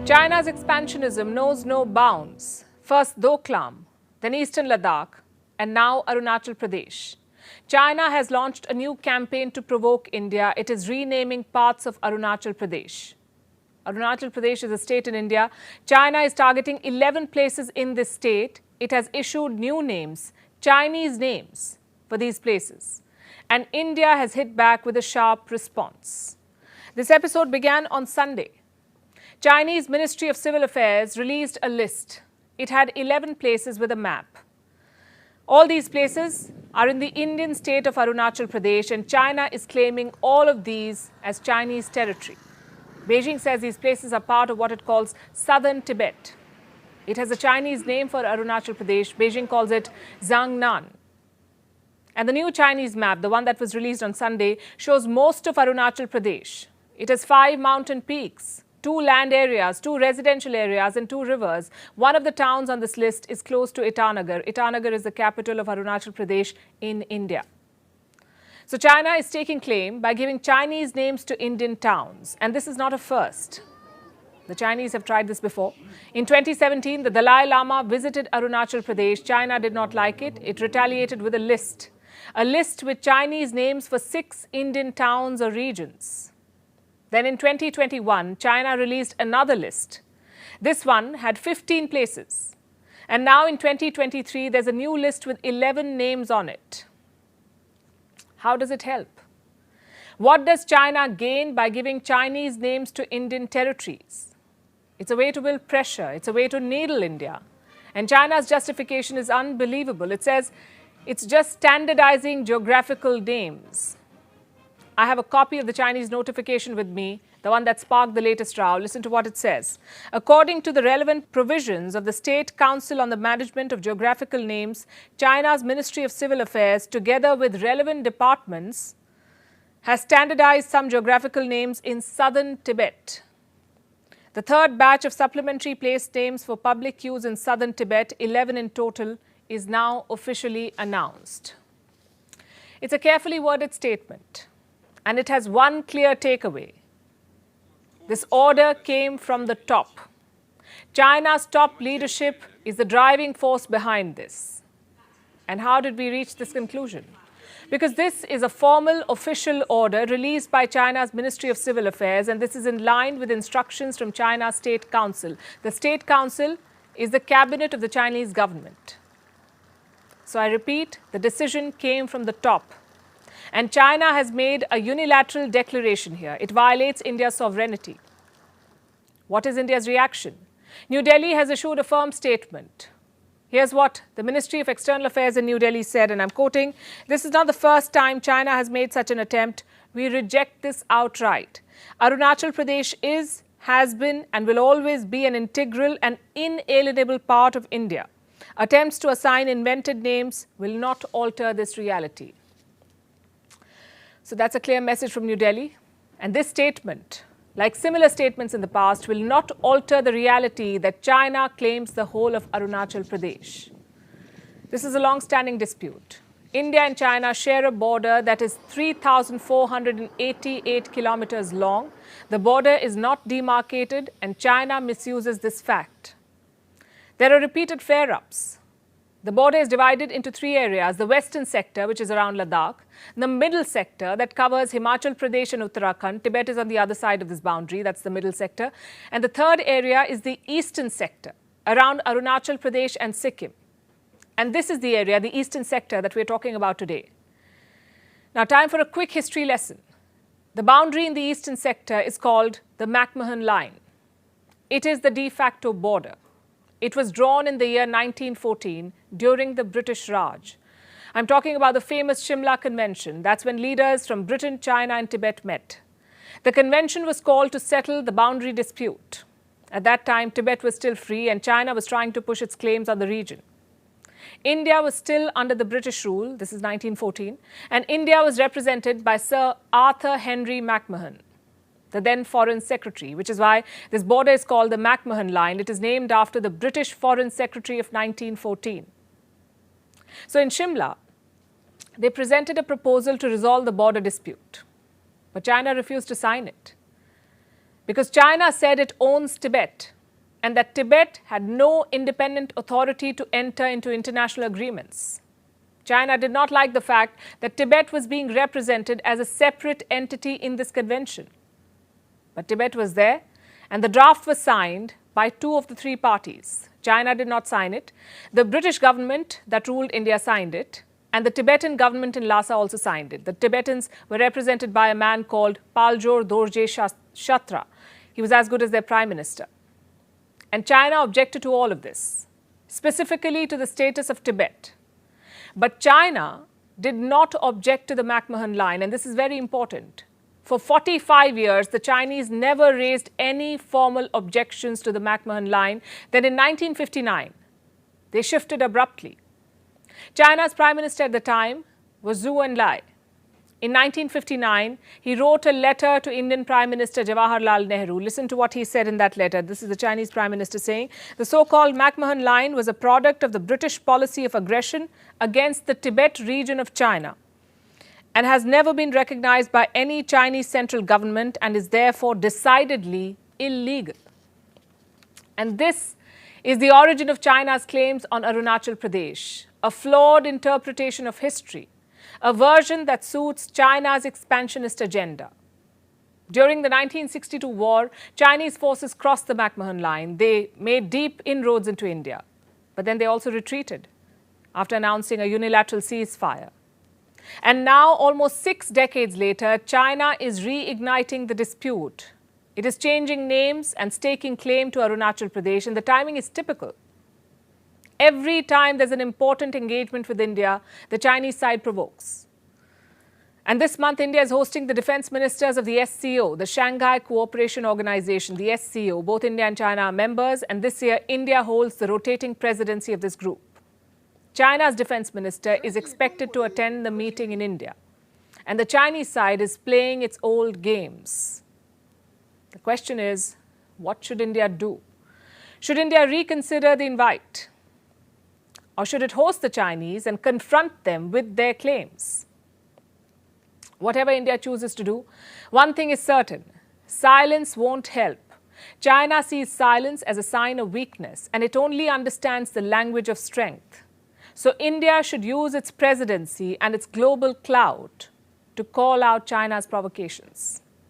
China's expansionism knows no bounds. First Doklam, then Eastern Ladakh, and now Arunachal Pradesh. China has launched a new campaign to provoke India. It is renaming parts of Arunachal Pradesh. Arunachal Pradesh is a state in India. China is targeting 11 places in this state. It has issued new names, Chinese names, for these places. And India has hit back with a sharp response. This episode began on Sunday. Chinese Ministry of Civil Affairs released a list. It had 11 places with a map. All these places are in the Indian state of Arunachal Pradesh, and China is claiming all of these as Chinese territory. Beijing says these places are part of what it calls southern Tibet. It has a Chinese name for Arunachal Pradesh. Beijing calls it Zhangnan. And the new Chinese map, the one that was released on Sunday, shows most of Arunachal Pradesh. It has 5 mountain peaks, 2 land areas, 2 residential areas, and 2 rivers. One of the towns on this list is close to Itanagar. Itanagar is the capital of Arunachal Pradesh in India. So China is taking claim by giving Chinese names to Indian towns. And this is not a first. The Chinese have tried this before. In 2017, the Dalai Lama visited Arunachal Pradesh. China did not like it. It retaliated with a list with Chinese names for 6 Indian towns or regions. Then in 2021, China released another list. This one had 15 places. And now in 2023, there's a new list with 11 names on it. How does it help? What does China gain by giving Chinese names to Indian territories? It's a way to build pressure. It's a way to needle India. And China's justification is unbelievable. It says it's just standardizing geographical names. I have a copy of the Chinese notification with me, the one that sparked the latest row. Listen to what it says. According to the relevant provisions of the State Council on the Management of Geographical Names, China's Ministry of Civil Affairs, together with relevant departments, has standardized some geographical names in southern Tibet. The third batch of supplementary place names for public use in southern Tibet, 11 in total, is now officially announced. It's a carefully worded statement. And it has one clear takeaway. This order came from the top. China's top leadership is the driving force behind this. And how did we reach this conclusion? Because this is a formal official order released by China's Ministry of Civil Affairs, and this is in line with instructions from China's State Council. The State Council is the cabinet of the Chinese government. So I repeat, the decision came from the top. And China has made a unilateral declaration here. It violates India's sovereignty. What is India's reaction? New Delhi has issued a firm statement. Here's what the Ministry of External Affairs in New Delhi said, and I'm quoting, "This is not the first time China has made such an attempt. We reject this outright. Arunachal Pradesh is, has been, and will always be an integral and inalienable part of India. Attempts to assign invented names will not alter this reality." So that's a clear message from New Delhi. And this statement, like similar statements in the past, will not alter the reality that China claims the whole of Arunachal Pradesh. This is a long-standing dispute. India and China share a border that is 3,488 kilometers long. The border is not demarcated, and China misuses this fact. There are repeated flare-ups. The border is divided into 3 areas: the western sector, which is around Ladakh, the middle sector that covers Himachal Pradesh and Uttarakhand. Tibet is on the other side of this boundary, that's the middle sector. And the third area is the eastern sector, around Arunachal Pradesh and Sikkim. And this is the area, the eastern sector, that we're talking about today. Now, time for a quick history lesson. The boundary in the eastern sector is called the McMahon Line. It is the de facto border. It was drawn in the year 1914 during the British Raj. I'm talking about the famous Shimla Convention. That's when leaders from Britain, China, and Tibet met. The convention was called to settle the boundary dispute. At that time, Tibet was still free, and China was trying to push its claims on the region. India was still under the British rule. This is 1914. And India was represented by Sir Arthur Henry McMahon, the then Foreign Secretary, which is why this border is called the McMahon Line. It is named after the British Foreign Secretary of 1914. So in Shimla, they presented a proposal to resolve the border dispute. But China refused to sign it. Because China said it owns Tibet. and that Tibet had no independent authority to enter into international agreements. China did not like the fact that Tibet was being represented as a separate entity in this convention. But Tibet was there, and the draft was signed by two of the three parties. China did not sign it. The British government that ruled India signed it, and the Tibetan government in Lhasa also signed it. The Tibetans were represented by a man called Paljor Dorje Shatra. He was as good as their prime minister. And China objected to all of this, specifically to the status of Tibet. But China did not object to the McMahon Line, and this is very important. For 45 years, the Chinese never raised any formal objections to the McMahon Line. Then in 1959, they shifted abruptly. China's prime minister at the time was Zhou Enlai. In 1959, he wrote a letter to Indian Prime Minister Jawaharlal Nehru. Listen to what he said in that letter. This is the Chinese Prime Minister saying, the so-called McMahon Line was a product of the British policy of aggression against the Tibet region of China and has never been recognized by any Chinese central government and is therefore decidedly illegal. And this is the origin of China's claims on Arunachal Pradesh, a flawed interpretation of history, a version that suits China's expansionist agenda. During the 1962 war, Chinese forces crossed the McMahon Line. They made deep inroads into India, but then they also retreated after announcing a unilateral ceasefire. And now, almost 6 decades later, China is reigniting the dispute. It is changing names and staking claim to Arunachal Pradesh, and the timing is typical. Every time there's an important engagement with India, the Chinese side provokes. And this month, India is hosting the defense ministers of the SCO, the Shanghai Cooperation Organization, the SCO. Both India and China are members, and this year, India holds the rotating presidency of this group. China's defense minister is expected to attend the meeting in India, and the Chinese side is playing its old games. The question is, what should India do? Should India reconsider the invite? Or should it host the Chinese and confront them with their claims? Whatever India chooses to do, one thing is certain: silence won't help. China sees silence as a sign of weakness, and it only understands the language of strength. So India should use its presidency and its global clout to call out China's provocations.